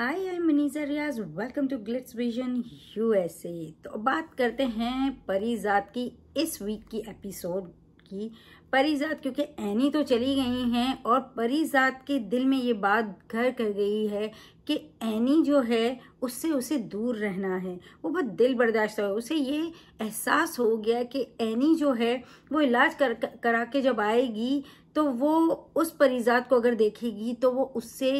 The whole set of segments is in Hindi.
Hi, I am Manisha Riyaz. Welcome to Glitz Vision USA. तो बात करते हैं परिजात की इस वीक की एपिसोड की। परिजात क्योंकि एनी तो चली गई हैं और परिजात के दिल में ये बात घर कर गई है कि एनी जो है उससे उसे दूर रहना है। वो बहुत दिल बर्दाश्त है। उसे ये एहसास हो गया कि एनी जो है वो इलाज करा के जब आएगी तो वो उस परिजात को अगर देखेगी तो वो उससे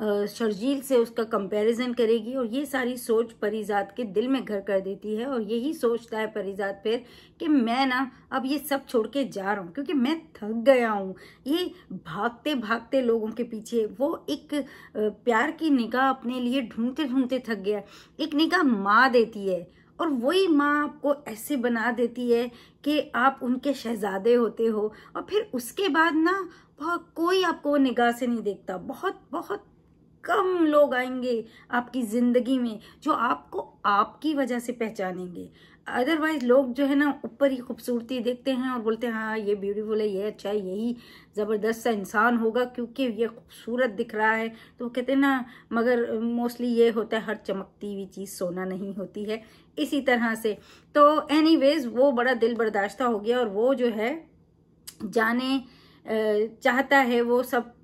शर्जील से उसका कंपैरिजन करेगी और ये सारी सोच परिजात के दिल में घर कर देती है। और यही सोचता है परिजात फिर कि मैं ना अब ये सब छोड़ के जा रहा हूँ क्योंकि मैं थक गया हूँ ये भागते भागते लोगों के पीछे। वो एक प्यार की निगाह अपने लिए ढूंढते ढूंढते थक गया। एक निगाह माँ देती है और वही माँ आपको ऐसे बना देती है कि आप उनके शहजादे होते हो और फिर उसके बाद ना बहुत कोई आपको निगाह से नहीं देखता। बहुत बहुत कम लोग आएंगे आपकी जिंदगी में जो आपको आपकी वजह से पहचानेंगे। अदरवाइज लोग जो है ना ऊपर ही खूबसूरती देखते हैं और बोलते हैं हाँ ये ब्यूटीफुल है, ये अच्छा है, यही ज़बरदस्त सा इंसान होगा क्योंकि ये खूबसूरत दिख रहा है। तो कहते हैं ना, मगर मोस्टली ये होता है हर चमकती हुई चीज़ सोना नहीं होती है। इसी तरह से तो एनीवेज वो बड़ा दिल बर्दाश्ता हो गया और वो जो है जाने चाहता है। वो सब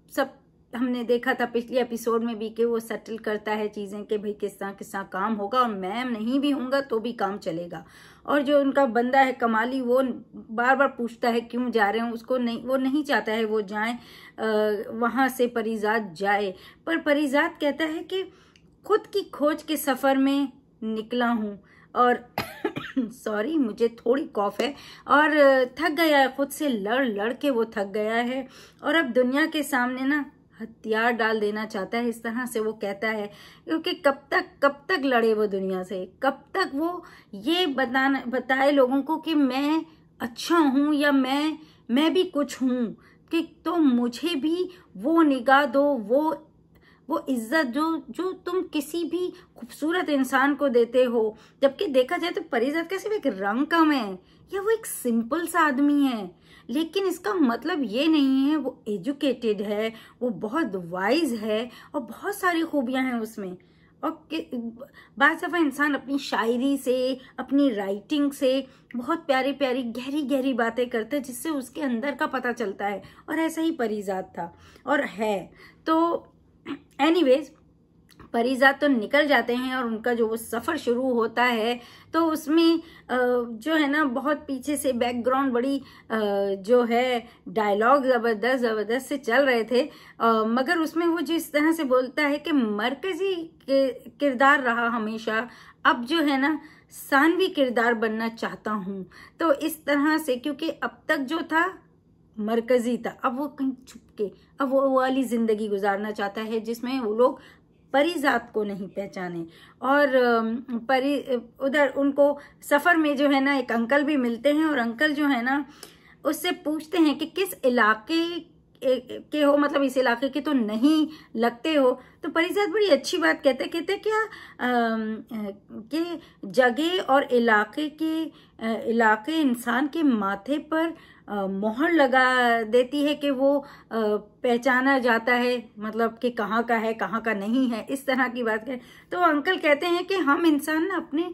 हमने देखा था पिछले एपिसोड में भी कि वो सेटल करता है चीज़ें कि भाई किस तरह काम होगा और मैं नहीं भी हूँगा तो भी काम चलेगा। और जो उनका बंदा है कमाली वो बार बार पूछता है क्यों जा रहे हैं। उसको नहीं, वो नहीं चाहता है वो जाए वहाँ से परिजात जाए। पर परिजात कहता है कि खुद की खोज के सफ़र में निकला हूँ और सॉरी मुझे थोड़ी कॉफ है और थक गया है। खुद से लड़ के वो थक गया है और अब दुनिया के सामने ना हथियार डाल देना चाहता है। इस तरह से वो कहता है क्योंकि कब तक लड़े वो दुनिया से, कब तक वो ये बताए लोगों को कि मैं अच्छा हूँ या मैं भी कुछ हूँ, कि तो मुझे भी वो निगाह दो, वो इज्जत जो तुम किसी भी खूबसूरत इंसान को देते हो। जबकि देखा जाए तो परिजात का सिर्फ एक रंग कम है या वो एक सिंपल सा आदमी है, लेकिन इसका मतलब ये नहीं है वो एजुकेटेड है, वो बहुत वाइज है और बहुत सारी खूबियां हैं उसमें। और बात दफा इंसान अपनी शायरी से, अपनी राइटिंग से बहुत प्यारी प्यारी गहरी गहरी बातें करते हैं जिससे उसके अंदर का पता चलता है। और ऐसा ही परिजात था और है। तो एनीवेज परिजात तो निकल जाते हैं और उनका जो वो सफ़र शुरू होता है तो उसमें जो है ना बहुत पीछे से बैकग्राउंड बड़ी जो है डायलॉग ज़बरदस्त से चल रहे थे। मगर उसमें वो जिस तरह से बोलता है कि मरकजी किरदार रहा हमेशा, अब जो है ना सानवी किरदार बनना चाहता हूँ। तो इस तरह से क्योंकि अब तक जो था मरकजी था, अब वो कहीं छुप के अब वो वाली जिंदगी गुजारना चाहता है जिसमें वो लोग परिजात को नहीं पहचाने। और उधर उनको सफर में जो है ना एक अंकल भी मिलते हैं और अंकल जो है ना उससे पूछते हैं कि किस इलाके के हो, मतलब इस इलाके के तो नहीं लगते हो। तो परिजात बड़ी अच्छी बात कहते क्या कि जगह और इलाके इंसान के माथे पर मोहर लगा देती है कि वो पहचाना जाता है, मतलब कि कहाँ का है कहाँ का नहीं है, इस तरह की बात है। तो अंकल कहते हैं कि हम इंसान ना अपने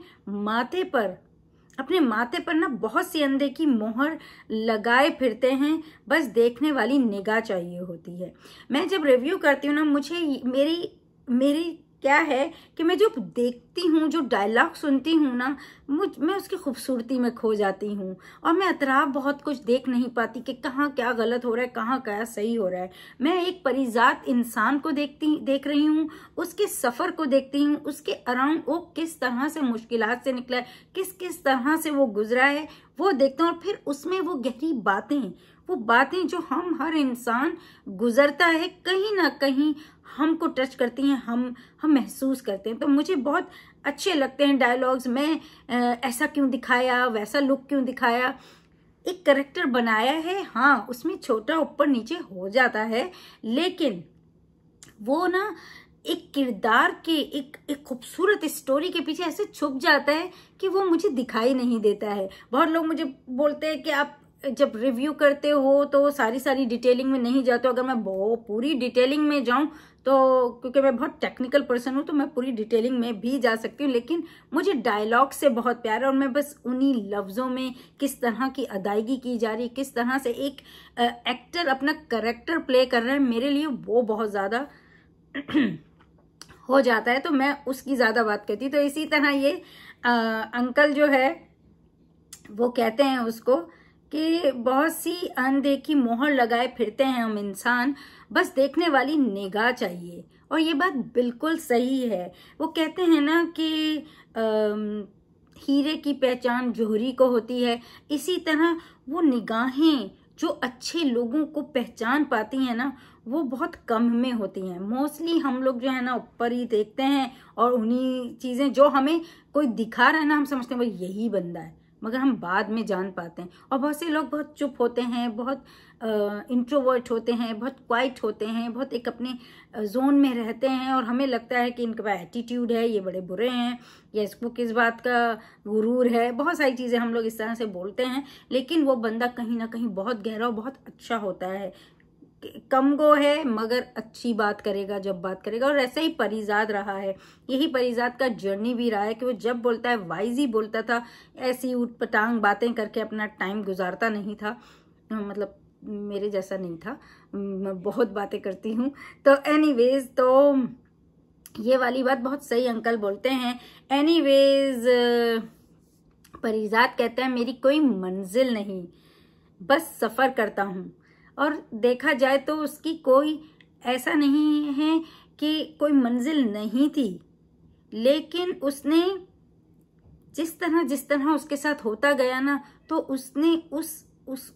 माथे पर ना बहुत सी अंधे की मोहर लगाए फिरते हैं, बस देखने वाली निगाह चाहिए होती है। मैं जब रिव्यू करती हूँ ना मुझे मेरी क्या है कि मैं जो देखती हूँ, जो डायलॉग सुनती हूँ ना, मैं उसकी खूबसूरती में खो जाती हूँ और मैं अतराफ बहुत कुछ देख नहीं पाती कि कहाँ क्या गलत हो रहा है, कहाँ क्या सही हो रहा है। मैं एक परिजात इंसान को देख रही हूँ, उसके सफ़र को देखती हूँ, उसके अराउंड वो किस तरह से मुश्किलात से निकला है, किस तरह से वो गुजरा है, वो देखता हूँ। और फिर उसमें वो गहरी बातें जो हम हर इंसान गुजरता है कहीं ना कहीं हमको टच करती हैं, हम महसूस करते हैं। तो मुझे बहुत अच्छे लगते हैं डायलॉग्स में। ऐसा क्यों दिखाया, वैसा लुक क्यों दिखाया, एक कैरेक्टर बनाया है। हाँ उसमें छोटा ऊपर नीचे हो जाता है, लेकिन वो ना एक किरदार के एक खूबसूरत स्टोरी के पीछे ऐसे छुप जाता है कि वो मुझे दिखाई नहीं देता है। बहुत लोग मुझे बोलते हैं कि आप जब रिव्यू करते हो तो सारी डिटेलिंग में नहीं जाते हो। अगर मैं पूरी डिटेलिंग में जाऊं तो क्योंकि मैं बहुत टेक्निकल पर्सन हूँ तो मैं पूरी डिटेलिंग में भी जा सकती हूँ, लेकिन मुझे डायलॉग से बहुत प्यार है और मैं बस उन्हीं लफ्ज़ों में किस तरह की अदायगी की जा रही है, किस तरह से एक एक्टर अपना करेक्टर प्ले कर रहा है, मेरे लिए वो बहुत ज़्यादा हो जाता है, तो मैं उसकी ज़्यादा बात करती। तो इसी तरह ये अंकल जो है वो कहते हैं उसको कि बहुत सी अनदेखी मोहर लगाए फिरते हैं हम इंसान, बस देखने वाली निगाह चाहिए। और ये बात बिल्कुल सही है। वो कहते हैं ना कि हीरे की पहचान जौहरी को होती है, इसी तरह वो निगाहें जो अच्छे लोगों को पहचान पाती हैं ना, वो बहुत कम में होती हैं। मोस्टली हम लोग जो है ना ऊपर ही देखते हैं और उन्हीं चीज़ें जो हमें कोई दिखा रहा है ना, हम समझते हैं भाई यही बंदा है, मगर हम बाद में जान पाते हैं। और बहुत से लोग बहुत चुप होते हैं, बहुत इंट्रोवर्ट होते हैं, बहुत क्वाइट होते हैं, बहुत एक अपने जोन में रहते हैं और हमें लगता है कि इनका एटीट्यूड है, ये बड़े बुरे हैं, या इसको किस बात का गुरूर है, बहुत सारी चीज़ें हम लोग इस तरह से बोलते हैं। लेकिन वो बंदा कहीं ना कहीं बहुत गहरा और बहुत अच्छा होता है, कम गो है मगर अच्छी बात करेगा जब बात करेगा। और ऐसा ही परीजाद रहा है, यही परीजाद का जर्नी भी रहा है कि वो जब बोलता है वाइज ही बोलता था, ऐसी उटपटांग बातें करके अपना टाइम गुजारता नहीं था, मतलब मेरे जैसा नहीं था, मैं बहुत बातें करती हूँ। तो एनीवेज, तो ये वाली बात बहुत सही अंकल बोलते हैं। एनीवेज, परीजाद कहता है मेरी कोई मंजिल नहीं, बस सफ़र करता हूँ। और देखा जाए तो उसकी कोई ऐसा नहीं है कि कोई मंजिल नहीं थी, लेकिन उसने जिस तरह उसके साथ होता गया ना, तो उसने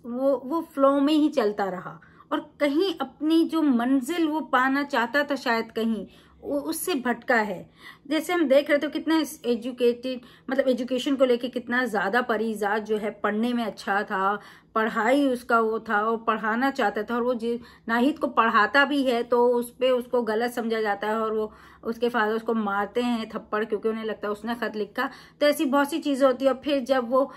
वो फ्लो में ही चलता रहा और कहीं अपनी जो मंजिल वो पाना चाहता था शायद कहीं वो उससे भटका है। जैसे हम देख रहे थे कितना एजुकेटेड, मतलब एजुकेशन को लेके कितना ज़्यादा परीजाद जो है पढ़ने में अच्छा था, पढ़ाई उसका वो था, वो पढ़ाना चाहता था, और वो नाहिद को पढ़ाता भी है तो उस पर उसको गलत समझा जाता है और वो उसके फादर उसको मारते हैं थप्पड़ क्योंकि उन्हें लगता है उसने खत लिखा। तो ऐसी बहुत सी चीज़ें होती है। और फिर जब वो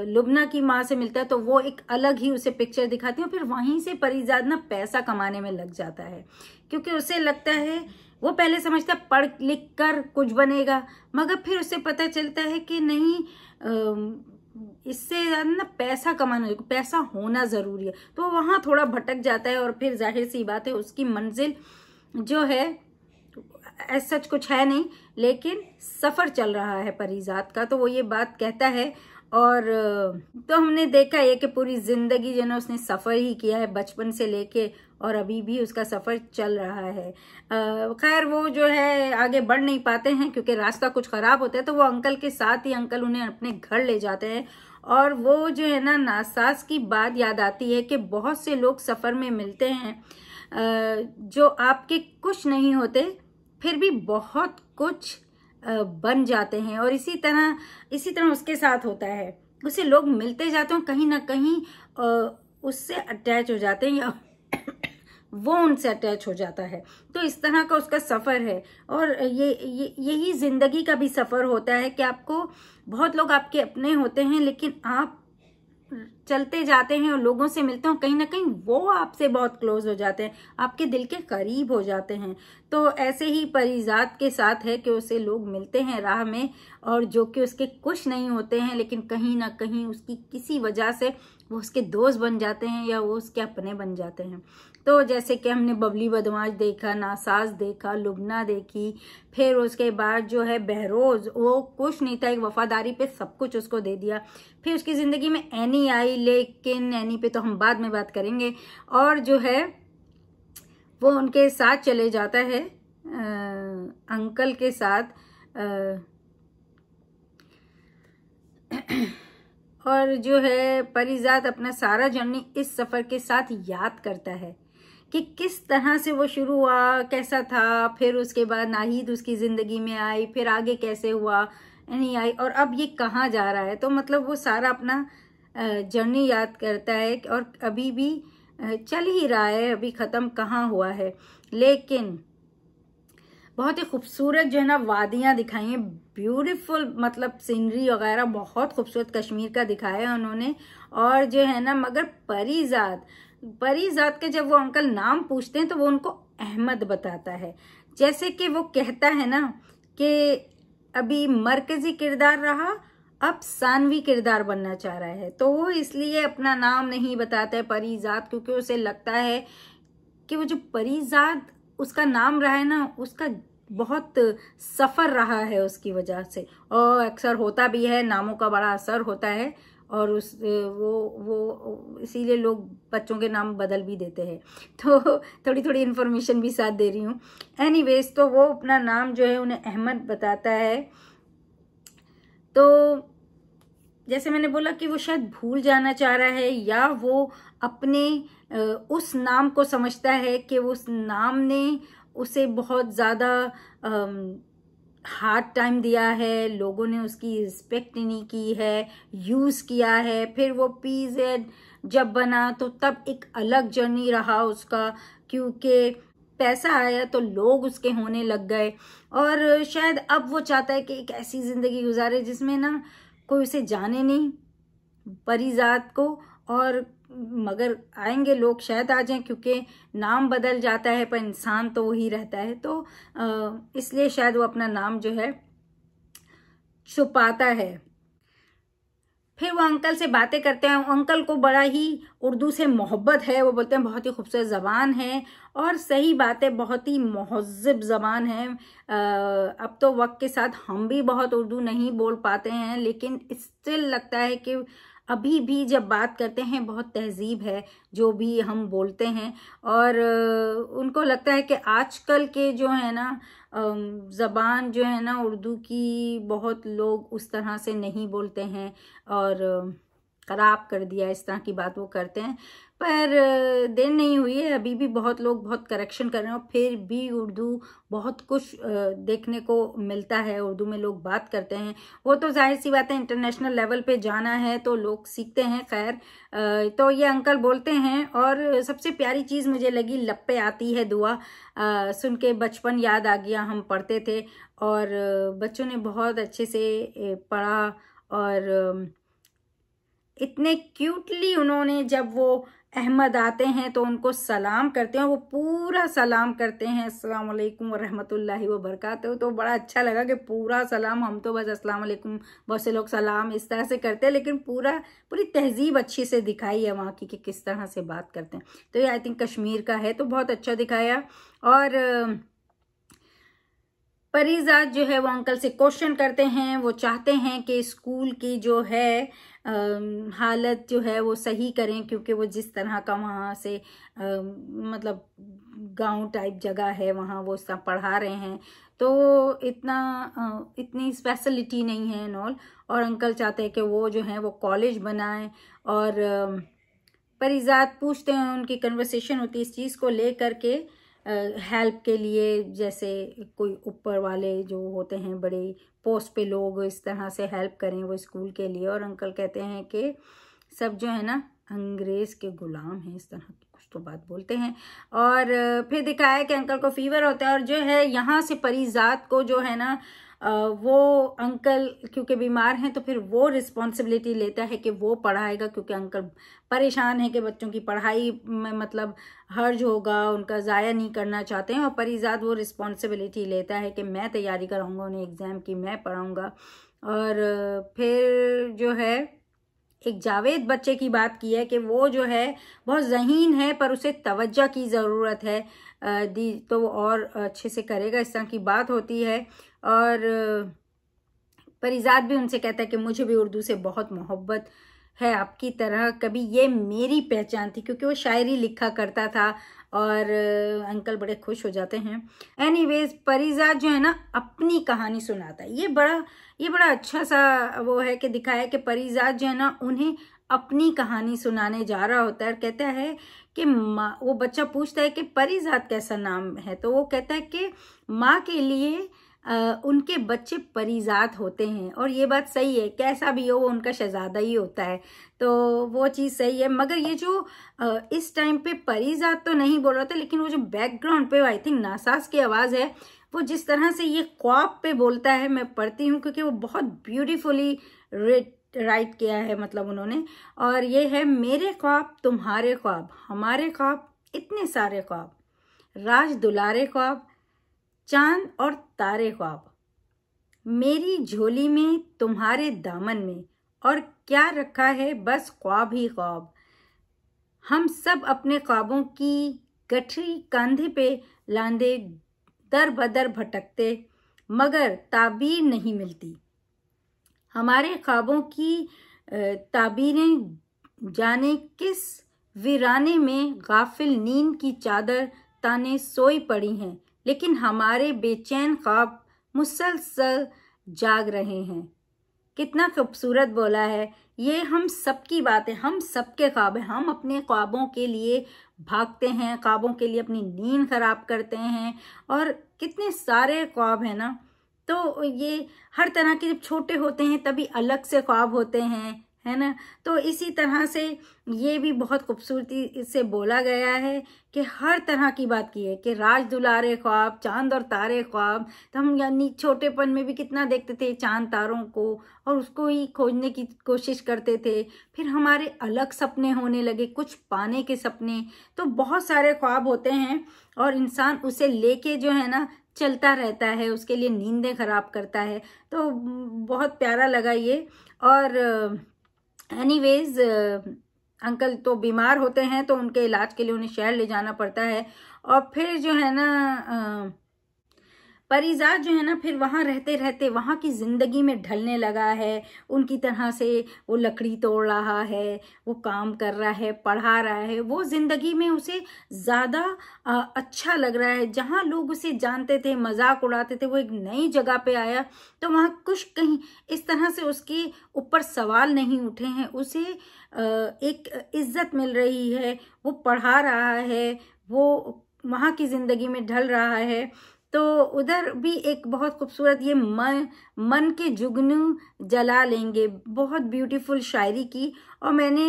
लुबना की माँ से मिलता है तो वो एक अलग ही उसे पिक्चर दिखाती है। और फिर वहीं से परीजाद ना पैसा कमाने में लग जाता है, क्योंकि उसे लगता है, वो पहले समझता है पढ़ लिख कर कुछ बनेगा, मगर फिर उसे पता चलता है कि नहीं, इससे ना पैसा कमाना, पैसा होना ज़रूरी है। तो वहाँ थोड़ा भटक जाता है और फिर जाहिर सी बात है उसकी मंजिल जो है ऐसा सच कुछ है नहीं, लेकिन सफ़र चल रहा है परीजाद का, तो वो ये बात कहता है। और तो हमने देखा है कि पूरी ज़िंदगी जो है उसने सफ़र ही किया है, बचपन से लेके, और अभी भी उसका सफ़र चल रहा है। खैर वो जो है आगे बढ़ नहीं पाते हैं क्योंकि रास्ता कुछ ख़राब होता है, तो वो अंकल के साथ ही अंकल उन्हें अपने घर ले जाते हैं। और वो जो है ना नासाज की बात याद आती है कि बहुत से लोग सफ़र में मिलते हैं जो आपके कुछ नहीं होते फिर भी बहुत कुछ बन जाते हैं। और इसी तरह उसके साथ होता है, उसे लोग मिलते जाते हैं, कहीं ना कहीं उससे अटैच हो जाते हैं या वो उनसे अटैच हो जाता है। तो इस तरह का उसका सफ़र है। और यही ज़िंदगी का भी सफ़र होता है कि आपको बहुत लोग आपके अपने होते हैं, लेकिन आप चलते जाते हैं और लोगों से मिलते हैं, कहीं ना कहीं वो आपसे बहुत क्लोज हो जाते हैं, आपके दिल के करीब हो जाते हैं। तो ऐसे ही परीजाद के साथ है कि उसे लोग मिलते हैं राह में, और जो कि उसके कुछ नहीं होते हैं, लेकिन कहीं ना कहीं उसकी किसी वजह से वो उसके दोस्त बन जाते हैं या वो उसके अपने बन जाते हैं। तो जैसे कि हमने बबली बदमाश देखा, नासाज देखा, लुबना देखी, फिर उसके बाद जो है बहरोज, वो कुछ नहीं था, एक वफादारी पे सब कुछ उसको दे दिया। फिर उसकी ज़िंदगी में एनी आई, लेकिन एनी पे तो हम बाद में बात करेंगे। और जो है वो उनके साथ चले जाता है, अंकल के साथ। और जो है परीजाद अपना सारा जर्नी इस सफ़र के साथ याद करता है कि किस तरह से वो शुरू हुआ, कैसा था, फिर उसके बाद नाहिद उसकी ज़िंदगी में आई, फिर आगे कैसे हुआ, नहीं आई, और अब ये कहाँ जा रहा है। तो मतलब वो सारा अपना जर्नी याद करता है और अभी भी चल ही रहा है, अभी ख़त्म कहाँ हुआ है। लेकिन बहुत ही खूबसूरत जो है ना वादियाँ दिखाई हैं, ब्यूटीफुल, मतलब सीनरी वगैरह बहुत खूबसूरत कश्मीर का दिखाया है उन्होंने। और जो है ना, मगर परीजाद के जब वो अंकल नाम पूछते हैं तो वो उनको अहमद बताता है। जैसे कि वो कहता है ना कि अभी मरकजी किरदार रहा, अब सानवी किरदार बनना चाह रहा है, तो वो इसलिए अपना नाम नहीं बताता है परीजाद, क्योंकि उसे लगता है कि वो जो परीजाद उसका नाम रहा है ना, उसका बहुत सफ़र रहा है उसकी वजह से, और अक्सर होता भी है, नामों का बड़ा असर होता है, और वो इसीलिए लोग बच्चों के नाम बदल भी देते हैं। तो थोड़ी थोड़ी इन्फॉर्मेशन भी साथ दे रही हूँ। एनीवेज, तो वो अपना नाम जो है उन्हें अहमद बताता है। तो जैसे मैंने बोला कि वो शायद भूल जाना चाह रहा है, या वो अपने उस नाम को समझता है कि उस नाम ने उसे बहुत ज़्यादा हार्ड टाइम दिया है, लोगों ने उसकी रिस्पेक्ट नहीं की है, यूज़ किया है। फिर वो PZ जब बना तो तब एक अलग जर्नी रहा उसका, क्योंकि पैसा आया तो लोग उसके होने लग गए, और शायद अब वो चाहता है कि एक ऐसी ज़िंदगी गुजारे जिसमें ना कोई उसे जाने नहीं, परीजाद को, और मगर आएंगे लोग, शायद आ जाएं, क्योंकि नाम बदल जाता है पर इंसान तो वही रहता है, तो इसलिए शायद वो अपना नाम जो है छुपाता है। फिर वो अंकल से बातें करते हैं। अंकल को बड़ा ही उर्दू से मोहब्बत है, वो बोलते हैं बहुत ही खूबसूरत ज़बान है, और सही बात है, बहुत ही महज़्ज़ब ज़बान है। अब तो वक्त के साथ हम भी बहुत उर्दू नहीं बोल पाते हैं, लेकिन स्टिल लगता है कि अभी भी जब बात करते हैं बहुत तहजीब है जो भी हम बोलते हैं, और उनको लगता है कि आजकल के जो है ना ज़बान जो है ना उर्दू की, बहुत लोग उस तरह से नहीं बोलते हैं, और ख़राब कर दिया, इस तरह की बात वो करते हैं। पर देर नहीं हुई है, अभी भी बहुत लोग बहुत करेक्शन कर रहे हैं, और फिर भी उर्दू बहुत कुछ देखने को मिलता है, उर्दू में लोग बात करते हैं। वो तो जाहिर सी बात है, इंटरनेशनल लेवल पे जाना है तो लोग सीखते हैं। खैर, तो ये अंकल बोलते हैं, और सबसे प्यारी चीज़ मुझे लगी, लप्पे आती है दुआ, सुन के बचपन याद आ गया, हम पढ़ते थे, और बच्चों ने बहुत अच्छे से पढ़ा, और इतने क्यूटली उन्होंने, जब वो अहमद आते हैं तो उनको सलाम करते हैं, वो पूरा सलाम करते हैं, अस्सलाम वालेकुम व रहमतुल्लाहि व बरकातहू। तो बड़ा अच्छा लगा कि पूरा सलाम, हम तो बस अस्सलाम वालेकुम, बहुत से लोग सलाम इस तरह से करते हैं, लेकिन पूरी तहजीब अच्छी से दिखाई है वहाँ की कि किस तरह से बात करते हैं। तो ये आई थिंक कश्मीर का है, तो बहुत अच्छा दिखाया। और परीजाद जो है वो अंकल से क्वेश्चन करते हैं, वो चाहते हैं कि स्कूल की जो है हालत जो है वो सही करें, क्योंकि वो जिस तरह का वहाँ से मतलब गांव टाइप जगह है, वहाँ वो सब पढ़ा रहे हैं, तो इतनी फैसिलिटी नहीं है एंड और अंकल चाहते हैं कि वो जो है वो कॉलेज बनाएं। और परीजाद पूछते हैं, उनकी कन्वर्सेशन होती है इस चीज़ को लेकर के, हेल्प के लिए, जैसे कोई ऊपर वाले जो होते हैं बड़े पोस्ट पे लोग इस तरह से हेल्प करें वो स्कूल के लिए। और अंकल कहते हैं कि सब जो है ना अंग्रेज़ के गुलाम हैं, इस तरह की कुछ तो बात बोलते हैं। और फिर दिखाया कि अंकल को फीवर होता है, और जो है यहाँ से परीजाद को जो है ना वो अंकल क्योंकि बीमार हैं, तो फिर वो रिस्पॉन्सिबिलिटी लेता है कि वो पढ़ाएगा, क्योंकि अंकल परेशान है कि बच्चों की पढ़ाई में मतलब हर्ज होगा, उनका ज़ाया नहीं करना चाहते हैं। और परीजाद वो रिस्पॉन्सिबिलिटी लेता है कि मैं तैयारी कराऊंगा उन्हें एग्ज़ाम की, मैं पढ़ाऊंगा। और फिर जो है एक जावेद बच्चे की बात की है कि वो जो है बहुत ज़हीन है, पर उसे तवज्जो की ज़रूरत है, दी तो वो और अच्छे से करेगा, इस तरह की बात होती है। और परीजाद भी उनसे कहता है कि मुझे भी उर्दू से बहुत मोहब्बत है आपकी तरह, कभी ये मेरी पहचान थी, क्योंकि वो शायरी लिखा करता था। और अंकल बड़े खुश हो जाते हैं। एनीवेज, परीजाद जो है ना अपनी कहानी सुनाता है, ये बड़ा अच्छा सा वो है कि दिखाया कि परीजाद जो है ना उन्हें अपनी कहानी सुनाने जा रहा होता है। और कहता है कि माँ, वो बच्चा पूछता है कि परीजाद कैसा नाम है, तो वो कहता है कि माँ के लिए उनके बच्चे परीजाद होते हैं। और ये बात सही है, कैसा भी हो वो उनका शहजादा ही होता है, तो वो चीज़ सही है। मगर ये जो इस टाइम पे परीजाद तो नहीं बोल रहा था, लेकिन वो जो बैकग्राउंड पे आई थिंक नासास की आवाज़ है, वो जिस तरह से ये ख्वाब पे बोलता है, मैं पढ़ती हूँ क्योंकि वो बहुत ब्यूटीफुली राइट किया है मतलब उन्होंने। और ये है, मेरे ख्वाब तुम्हारे ख्वाब, हमारे ख्वाब इतने सारे ख्वाब, राज दुलारे ख्वाब, चांद और तारे ख्वाब, मेरी झोली में तुम्हारे दामन में, और क्या रखा है बस ख्वाब ही ख्वाब। हम सब अपने ख्वाबों की गठरी कंधे पे लांदे दर बदर भटकते, मगर ताबीर नहीं मिलती। हमारे ख्वाबों की ताबीरें जाने किस वीराने में गाफिल नींद की चादर ताने सोई पड़ी हैं, लेकिन हमारे बेचैन ख्वाब मुसलसल जाग रहे हैं। कितना खूबसूरत बोला है। ये हम सबकी बात है, हम सबके ख्वाब हैं। हम अपने ख्वाबों के लिए भागते हैं, ख्वाबों के लिए अपनी नींद खराब करते हैं, और कितने सारे ख्वाब हैं ना। तो ये हर तरह के जब छोटे होते हैं तभी अलग से ख्वाब होते हैं, है ना। तो इसी तरह से ये भी बहुत खूबसूरती से बोला गया है कि हर तरह की बात की है कि राज दुलारे ख्वाब, चांद और तारे ख्वाब। तो हम यानी छोटेपन में भी कितना देखते थे चांद तारों को, और उसको ही खोजने की कोशिश करते थे। फिर हमारे अलग सपने होने लगे, कुछ पाने के सपने। तो बहुत सारे ख्वाब होते हैं और इंसान उसे लेके जो है ना चलता रहता है, उसके लिए नींदें खराब करता है। तो बहुत प्यारा लगा ये। और एनीवेज अंकल तो बीमार होते हैं तो उनके इलाज के लिए उन्हें शहर ले जाना पड़ता है। और फिर जो है ना परिजात जो है ना फिर वहाँ रहते रहते वहाँ की ज़िंदगी में ढलने लगा है। उनकी तरह से वो लकड़ी तोड़ रहा है, वो काम कर रहा है, पढ़ा रहा है। वो ज़िंदगी में उसे ज़्यादा अच्छा लग रहा है। जहाँ लोग उसे जानते थे, मजाक उड़ाते थे, वो एक नई जगह पे आया तो वहाँ कुछ कहीं इस तरह से उसके ऊपर सवाल नहीं उठे हैं। उसे एक इज्जत मिल रही है, वो पढ़ा रहा है, वो वहाँ की ज़िंदगी में ढल रहा है। तो उधर भी एक बहुत खूबसूरत ये मन के जुगनू जला लेंगे, बहुत ब्यूटीफुल शायरी की। और मैंने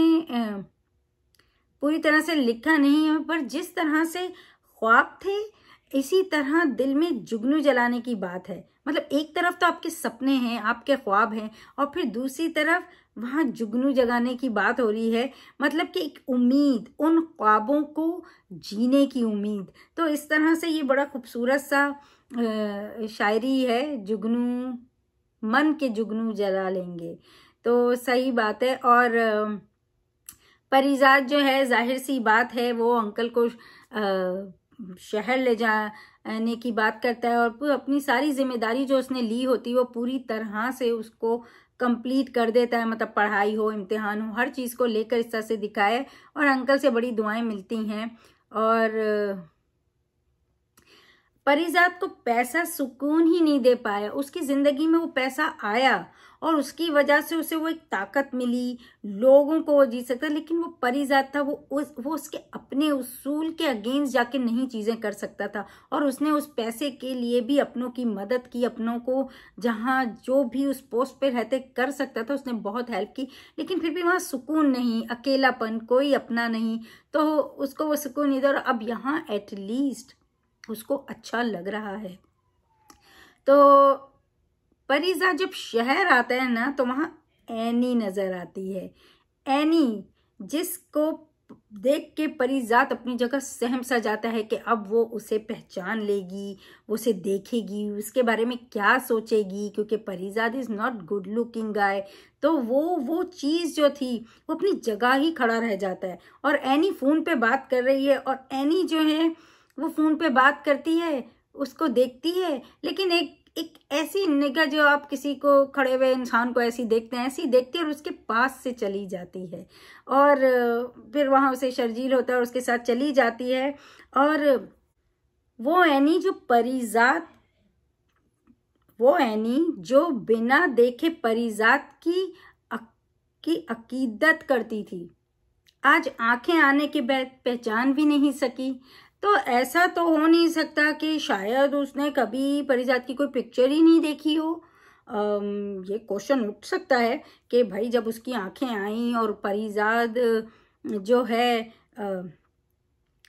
पूरी तरह से लिखा नहीं है, पर जिस तरह से ख्वाब थे इसी तरह दिल में जुगनू जलाने की बात है। मतलब एक तरफ तो आपके सपने हैं, आपके ख्वाब हैं, और फिर दूसरी तरफ वहाँ जुगनू जगाने की बात हो रही है। मतलब कि एक उम्मीद, उन ख्वाबों को जीने की उम्मीद। तो इस तरह से ये बड़ा खूबसूरत सा शायरी है, जुगनू, मन के जुगनू जला लेंगे। तो सही बात है। और परिजात जो है जाहिर सी बात है वो अंकल को शहर ले जाने की बात करता है, और अपनी सारी जिम्मेदारी जो उसने ली होती है वो पूरी तरह से उसको कंप्लीट कर देता है। मतलब पढ़ाई हो, इम्तिहान हो, हर चीज़ को लेकर इस तरह से दिखाए। और अंकल से बड़ी दुआएं मिलती हैं। और परिजात को पैसा सुकून ही नहीं दे पाया। उसकी ज़िंदगी में वो पैसा आया और उसकी वजह से उसे वो एक ताकत मिली, लोगों को वो जीत सकता। लेकिन वो परिजात था, वो उसके अपने उसूल के अगेंस्ट जाके नहीं चीज़ें कर सकता था। और उसने उस पैसे के लिए भी अपनों की मदद की, अपनों को जहाँ जो भी उस पोस्ट पे रहते कर सकता था उसने बहुत हेल्प की। लेकिन फिर भी वहाँ सुकून नहीं, अकेलापन, कोई अपना नहीं, तो उसको वो सुकून नहीं था। और अब यहाँ एटलीस्ट उसको अच्छा लग रहा है। तो परिजात जब शहर आता है ना तो वहाँ एनी नजर आती है। एनी जिसको देख के परिजात अपनी जगह सहम सा जाता है कि अब वो उसे पहचान लेगी, वो उसे देखेगी, उसके बारे में क्या सोचेगी, क्योंकि Parijat is not good looking guy. तो वो चीज़ जो थी वो अपनी जगह ही खड़ा रह जाता है। और एनी फ़ोन पे बात कर रही है, और एनी जो है वो फ़ोन पे बात करती है, उसको देखती है, लेकिन एक ऐसी निगाह जो आप किसी को खड़े हुए इंसान को ऐसी देखते हैं, ऐसी देखती है और उसके पास से चली जाती है। और फिर वहाँ उसे शर्जील होता है और उसके साथ चली जाती है। और वो एनी जो बिना देखे परिजात की अकीदत करती थी, आज आंखें आने के बाद पहचान भी नहीं सकी। तो ऐसा तो हो नहीं सकता कि शायद उसने कभी परिजात की कोई पिक्चर ही नहीं देखी हो। ये क्वेश्चन उठ सकता है कि भाई जब उसकी आंखें आईं और परिजात जो है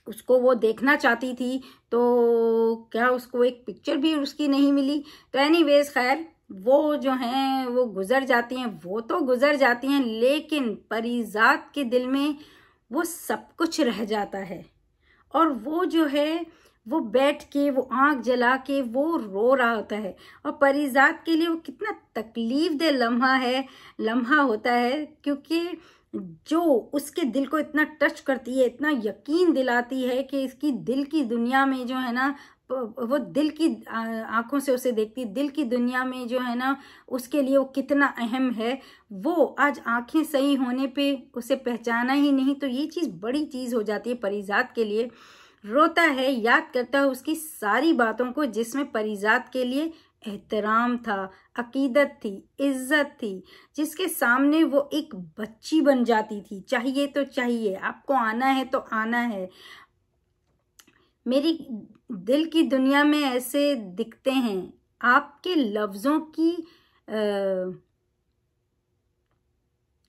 उसको वो देखना चाहती थी, तो क्या उसको एक पिक्चर भी उसकी नहीं मिली। तो एनीवेज खैर वो जो हैं वो गुजर जाती हैं, वो तो गुजर जाती हैं, लेकिन परिजात के दिल में वो सब कुछ रह जाता है। और वो जो है वो बैठ के, वो आंख जला के वो रो रहा होता है। और परीजाद के लिए वो कितना तकलीफ दे लम्हा होता है, क्योंकि जो उसके दिल को इतना टच करती है, इतना यकीन दिलाती है कि इसकी दिल की दुनिया में जो है ना, वो दिल की आंखों से उसे देखती, दिल की दुनिया में जो है ना उसके लिए वो कितना अहम है, वो आज आंखें सही होने पे उसे पहचाना ही नहीं। तो ये चीज़ बड़ी चीज़ हो जाती है परीजाद के लिए। रोता है, याद करता है उसकी सारी बातों को जिसमें परीजाद के लिए एहतराम था, अकीदत थी, इज्जत थी, जिसके सामने वो एक बच्ची बन जाती थी। चाहिए तो चाहिए, आपको आना है तो आना है। मेरी दिल की दुनिया में ऐसे दिखते हैं, आपके लफ्ज़ों की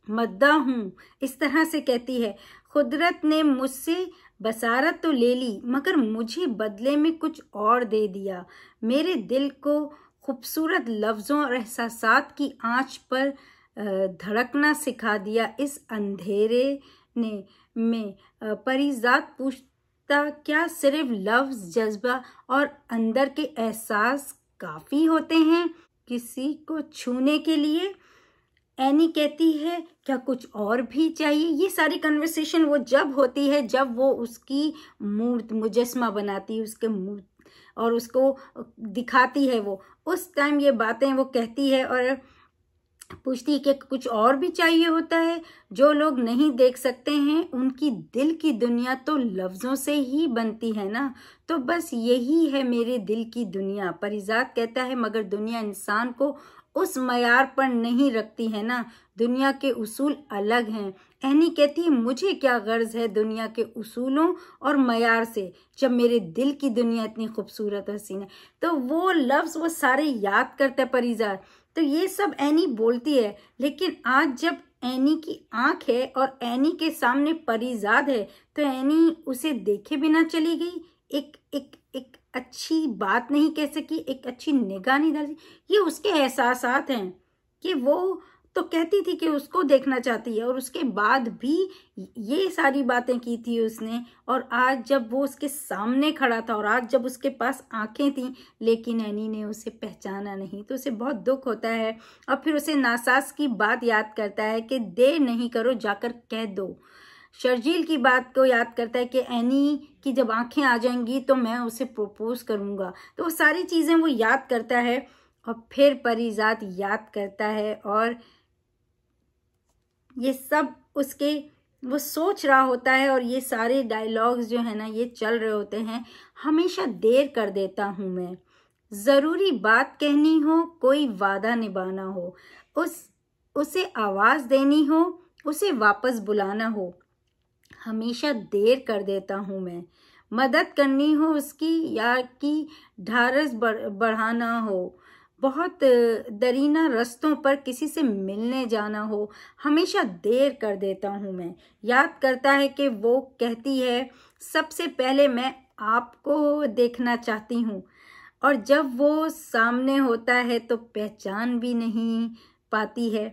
मद्दा हूँ, इस तरह से कहती है। कुदरत ने मुझसे बसारत तो ले ली, मगर मुझे बदले में कुछ और दे दिया। मेरे दिल को खूबसूरत लफ्ज़ों और एहसासात की आंच पर धड़कना सिखा दिया। इस अंधेरे में परीजाद पूछता, क्या सिर्फ लफ्ज़, जज्बा और अंदर के एहसास काफ़ी होते हैं किसी को छूने के लिए? एनी कहती है, क्या कुछ और भी चाहिए? ये सारी कन्वर्सेशन वो जब होती है जब वो उसकी मुजस्मा बनाती है, उसके मूर्त और उसको दिखाती है। वो उस टाइम ये बातें वो कहती है और पूछती है कि कुछ और भी चाहिए होता है। जो लोग नहीं देख सकते हैं उनकी दिल की दुनिया तो लफ्ज़ों से ही बनती है ना। तो बस यही है मेरे दिल की दुनिया। परीजाद कहता है, मगर दुनिया इंसान को उस मयार पर नहीं रखती है ना, दुनिया के उसूल अलग हैं। एनी कहती है, मुझे क्या गर्ज है दुनिया के उसूलों और मयार से, जब मेरे दिल की दुनिया इतनी खूबसूरत हसीन है। तो वो लफ्ज़ वो सारे याद करता है परीजाद। तो ये सब एनी बोलती है, लेकिन आज जब एनी की आंख है और एनी के सामने परीजाद है, तो एनी उसे देखे बिना चली गई। एक एक एक अच्छी बात नहीं कह सकी, एक अच्छी निगाह नहीं डाली। ये उसके एहसासात हैं कि वो तो कहती थी कि उसको देखना चाहती है, और उसके बाद भी ये सारी बातें की थी उसने। और आज जब वो उसके सामने खड़ा था और आज जब उसके पास आंखें थीं, लेकिन एनी ने उसे पहचाना नहीं, तो उसे बहुत दुख होता है। और फिर उसे नासास की बात याद करता है कि देर नहीं करो, जाकर कह दो। शर्जील की बात को याद करता है कि एनी की जब आंखें आ जाएंगी तो मैं उसे प्रपोज करूंगा। तो वो सारी चीज़ें वो याद करता है। और फिर परीजाद याद करता है और ये सब उसके वो सोच रहा होता है। और ये सारे डायलॉग्स जो है ना ये चल रहे होते हैं। हमेशा देर कर देता हूँ मैं, ज़रूरी बात कहनी हो, कोई वादा निभाना हो, उसे आवाज़ देनी हो, उसे वापस बुलाना हो, हमेशा देर कर देता हूँ मैं। मदद करनी हो उसकी या कि ढारस बढ़ाना हो, बहुत दरीना रस्तों पर किसी से मिलने जाना हो, हमेशा देर कर देता हूँ मैं। याद करता है कि वो कहती है, सबसे पहले मैं आपको देखना चाहती हूँ। और जब वो सामने होता है तो पहचान भी नहीं पाती है।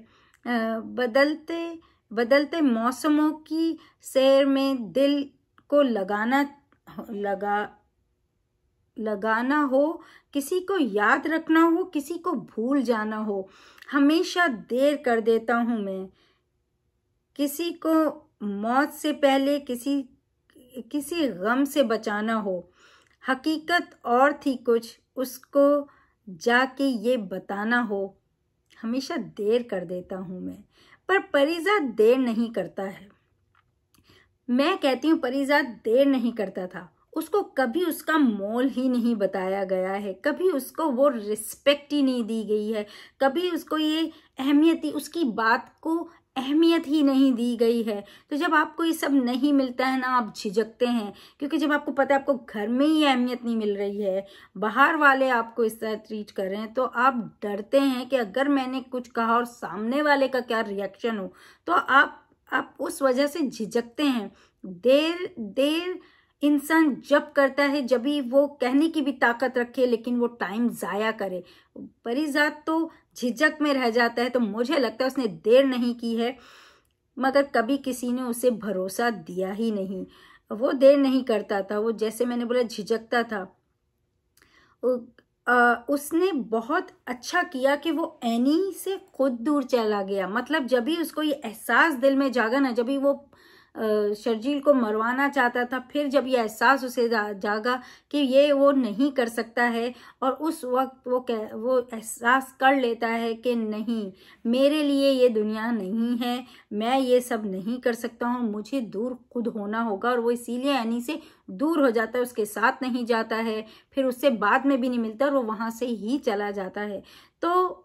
बदलते मौसमों की सैर में दिल को लगाना हो, किसी को याद रखना हो, किसी को भूल जाना हो, हमेशा देर कर देता हूँ मैं। किसी को मौत से पहले किसी गम से बचाना हो, हकीकत और थी कुछ, उसको जाके ये बताना हो, हमेशा देर कर देता हूँ मैं। पर परीजाद देर नहीं करता है। मैं कहती हूँ परीजाद देर नहीं करता था। उसको कभी उसका मोल ही नहीं बताया गया है, कभी उसको वो रिस्पेक्ट ही नहीं दी गई है, कभी उसको ये अहमियत ही, उसकी बात को अहमियत ही नहीं दी गई है। तो जब आपको ये सब नहीं मिलता है ना, आप झिझकते हैं, क्योंकि जब आपको पता है आपको घर में ही अहमियत नहीं मिल रही है, बाहर वाले आपको इस तरह ट्रीट कर रहे हैं, तो आप डरते हैं कि अगर मैंने कुछ कहा और सामने वाले का क्या रिएक्शन हो, तो आप उस वजह से झिझकते हैं। देर इंसान जब करता है जब भी वो कहने की भी ताकत रखे, लेकिन वो टाइम जाया करे। परीजाद तो झिझक में रह जाता है। तो मुझे लगता है उसने देर नहीं की है, मगर कभी किसी ने उसे भरोसा दिया ही नहीं। वो देर नहीं करता था, वो जैसे मैंने बोला झिझकता था। उसने बहुत अच्छा किया कि वो एनी से खुद दूर चला गया। मतलब जब भी उसको ये एहसास दिल में जागा ना, जब भी वो शर्जील को मरवाना चाहता था, फिर जब ये एहसास उसे जागा कि ये वो नहीं कर सकता है, और उस वक्त वो एहसास कर लेता है कि नहीं, मेरे लिए ये दुनिया नहीं है, मैं ये सब नहीं कर सकता हूँ, मुझे दूर खुद होना होगा। और वो इसीलिए एनी से दूर हो जाता है, उसके साथ नहीं जाता है, फिर उससे बाद में भी नहीं मिलता और वो वहाँ से ही चला जाता है। तो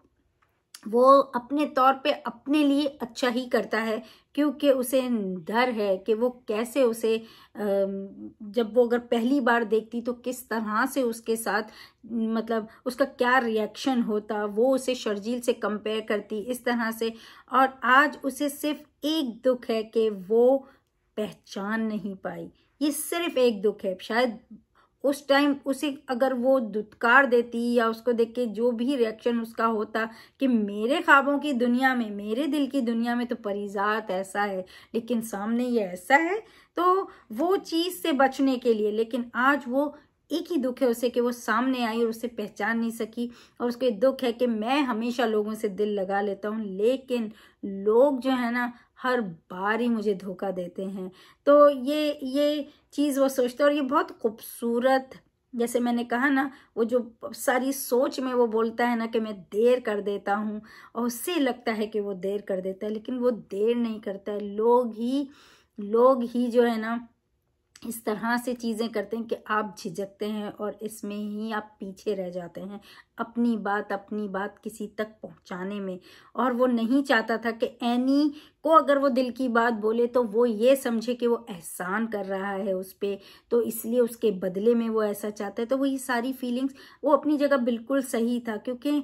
वो अपने तौर पे अपने लिए अच्छा ही करता है, क्योंकि उसे डर है कि वो कैसे उसे जब वो अगर पहली बार देखती तो किस तरह से उसके साथ, मतलब उसका क्या रिएक्शन होता। वो उसे शर्जील से कंपेयर करती इस तरह से, और आज उसे सिर्फ एक दुख है कि वो पहचान नहीं पाई। ये सिर्फ एक दुख है। शायद उस टाइम उसे अगर वो दुत्कार देती या उसको देख के जो भी रिएक्शन उसका होता कि मेरे ख्वाबों की दुनिया में, मेरे दिल की दुनिया में तो परिजात ऐसा है, लेकिन सामने ये ऐसा है, तो वो चीज़ से बचने के लिए, लेकिन आज वो एक ही दुख है उसे कि वो सामने आई और उसे पहचान नहीं सकी। और उसको दुख है कि मैं हमेशा लोगों से दिल लगा लेता हूँ, लेकिन लोग जो है ना हर बार ही मुझे धोखा देते हैं। तो ये चीज़ वो सोचता है। और ये बहुत खूबसूरत, जैसे मैंने कहा ना, वो जो सारी सोच में वो बोलता है ना कि मैं देर कर देता हूँ, और उससे लगता है कि वो देर कर देता है, लेकिन वो देर नहीं करता है। लोग ही जो है ना इस तरह से चीज़ें करते हैं कि आप झिझकते हैं और इसमें ही आप पीछे रह जाते हैं अपनी बात किसी तक पहुंचाने में। और वो नहीं चाहता था कि एनी को अगर वो दिल की बात बोले तो वो ये समझे कि वो एहसान कर रहा है उस पर, तो इसलिए उसके बदले में वो ऐसा चाहता है। तो वो ये सारी फीलिंग्स, वो अपनी जगह बिल्कुल सही था, क्योंकि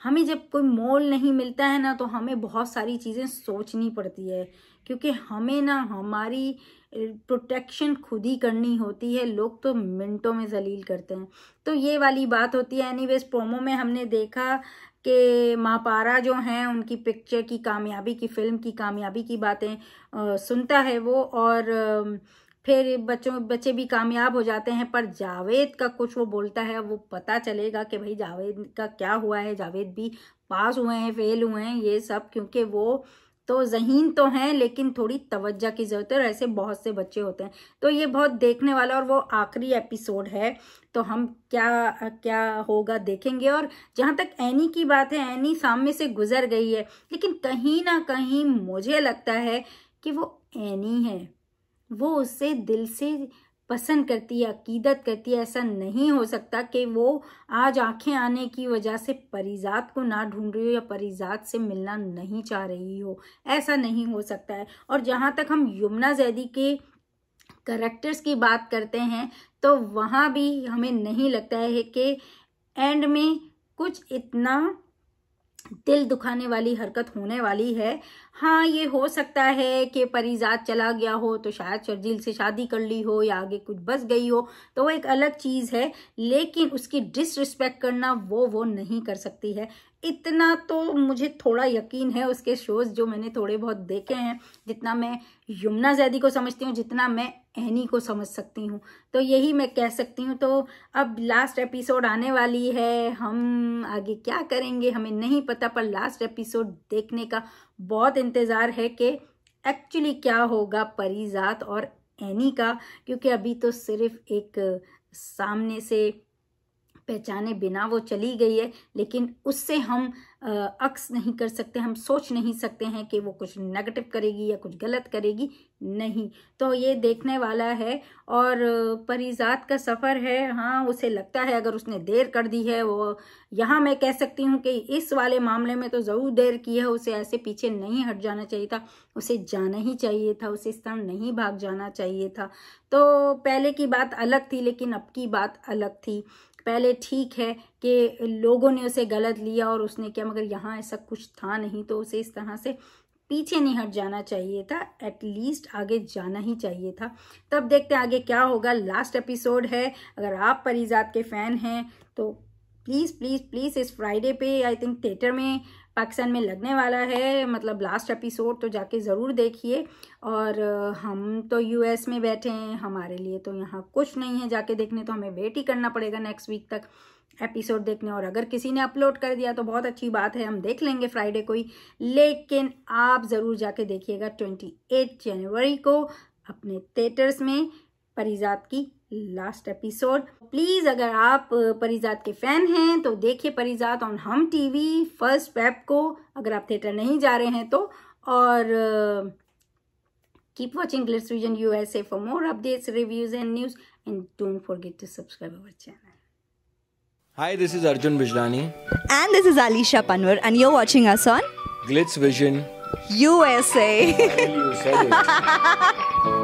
हमें जब कोई मोल नहीं मिलता है ना तो हमें बहुत सारी चीज़ें सोचनी पड़ती है, क्योंकि हमें ना हमारी प्रोटेक्शन खुद ही करनी होती है। लोग तो मिनटों में जलील करते हैं। तो ये वाली बात होती है। एनीवेज, प्रोमो में हमने देखा कि मापारा जो हैं उनकी पिक्चर की कामयाबी की, फिल्म की कामयाबी की बातें सुनता है वो, और फिर बच्चे भी कामयाब हो जाते हैं। पर जावेद का कुछ वो बोलता है, वो पता चलेगा कि भाई जावेद का क्या हुआ है। जावेद भी पास हुए हैं, फेल हुए हैं, ये सब, क्योंकि वो तो ज़हीन तो हैं लेकिन थोड़ी तवज्जो की ज़रूरत है, और ऐसे बहुत से बच्चे होते हैं। तो ये बहुत देखने वाला, और वो आखिरी एपिसोड है, तो हम क्या होगा देखेंगे। और जहाँ तक एनी की बात है, एनी सामने से गुजर गई है, लेकिन कहीं ना कहीं मुझे लगता है कि वो एनी है, वो उससे दिल से पसंद करती है, अकीदत करती है। ऐसा नहीं हो सकता कि वो आज आंखें आने की वजह से परिजात को ना ढूंढ रही हो या परिजात से मिलना नहीं चाह रही हो, ऐसा नहीं हो सकता है। और जहाँ तक हम यमुना जैदी के कैरेक्टर्स की बात करते हैं, तो वहाँ भी हमें नहीं लगता है कि एंड में कुछ इतना दिल दुखाने वाली हरकत होने वाली है। हाँ, ये हो सकता है कि परिजात चला गया हो तो शायद शर्जील से शादी कर ली हो या आगे कुछ बस गई हो, तो वो एक अलग चीज़ है, लेकिन उसकी डिसरिस्पेक्ट करना वो नहीं कर सकती है। इतना तो मुझे थोड़ा यकीन है उसके शोज़ जो मैंने थोड़े बहुत देखे हैं। जितना मैं यमुना जैदी को समझती हूँ, जितना मैं एनी को समझ सकती हूँ, तो यही मैं कह सकती हूँ। तो अब लास्ट एपिसोड आने वाली है, हम आगे क्या करेंगे हमें नहीं पता, पर लास्ट एपिसोड देखने का बहुत इंतज़ार है कि एक्चुअली क्या होगा परिजात और एनी का, क्योंकि अभी तो सिर्फ एक सामने से पहचाने बिना वो चली गई है, लेकिन उससे हम अक्स नहीं कर सकते, हम सोच नहीं सकते हैं कि वो कुछ नेगेटिव करेगी या कुछ गलत करेगी, नहीं। तो ये देखने वाला है। और परिजात का सफ़र है, हाँ उसे लगता है अगर उसने देर कर दी है, वो यहाँ मैं कह सकती हूँ कि इस वाले मामले में तो ज़रूर देर की है। उसे ऐसे पीछे नहीं हट जाना चाहिए था, उसे जाना ही चाहिए था, उसे इस तरह नहीं भाग जाना चाहिए था। तो पहले की बात अलग थी, लेकिन अब की बात अलग थी। पहले ठीक है कि लोगों ने उसे गलत लिया और उसने क्या, मगर यहाँ ऐसा कुछ था नहीं, तो उसे इस तरह से पीछे नहीं हट जाना चाहिए था, एटलीस्ट आगे जाना ही चाहिए था। तब देखते हैं आगे क्या होगा। लास्ट एपिसोड है, अगर आप परिजात के फ़ैन हैं तो प्लीज़ प्लीज़ प्लीज़ इस फ्राइडे पे आई थिंक थिएटर में पाकिस्तान में लगने वाला है, मतलब लास्ट एपिसोड, तो जाके ज़रूर देखिए। और हम तो यूएस में बैठे हैं, हमारे लिए तो यहाँ कुछ नहीं है जाके देखने, तो हमें वेट ही करना पड़ेगा नेक्स्ट वीक तक एपिसोड देखने। और अगर किसी ने अपलोड कर दिया तो बहुत अच्छी बात है, हम देख लेंगे फ्राइडे को ही, लेकिन आप ज़रूर जाके देखिएगा 28 जनवरी को अपने थिएटर्स में परिजात की लास्ट एपिसोड। प्लीज़ अगर आप परिजात के फैन हैं तो देखिए परिजात ऑन हम टीवी 1 Feb को, अगर आप थिएटर नहीं जा रहे हैं तो। और keep watching Glitz Vision USA for more updates, reviews and news, and don't forget to subscribe our channel. Hi, this is Arjun Bijlani. And this is Alisha Panwar, and you're watching us on Glitz Vision USA. Finally, you said it.